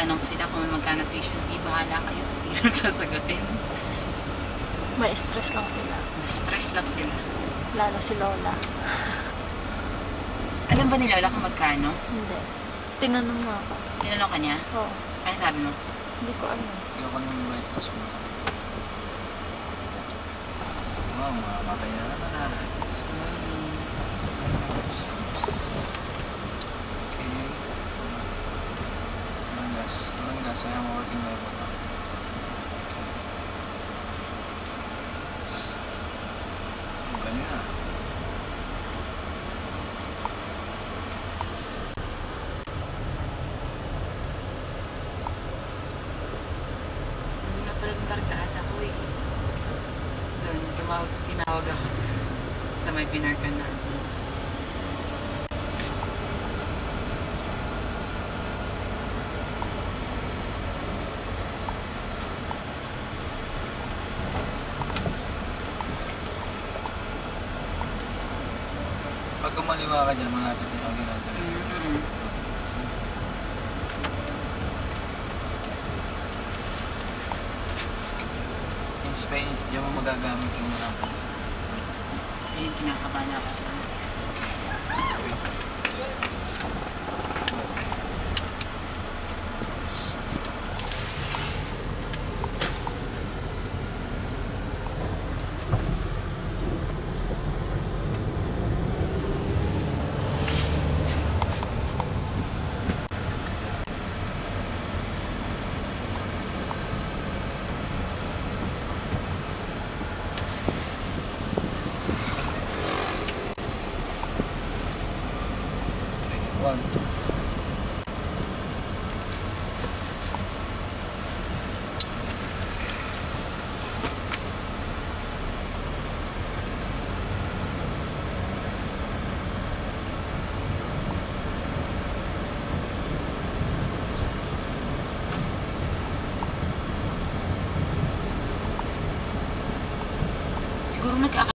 magtatanong sila kung magkano tuition fee, bahala kayo. Hindi na sasagutin. May stress lang sila. Stress lang sila. Lalo si Lola. Alam ba ni Lola kung magkano? Hindi. Tinanong mo ako. Tinanong ka niya? Oo. Ano sabi mo? Hindi ko alam. Hindi ko nang breakfast mo. Wow, mamatay na naman ah. Okay. Walang gas. Kaya ang working level na. Ganyan na. Hindi na pala ng targahan ako eh. Doon, tinawag ako sa may pinarkan na. Pag kumaliwa ka dyan, malapit din ang ginagawa. In Spanish, diyan mo magagamit yung mga Ayun, kinakabahan ako dyan. One. Siguro nag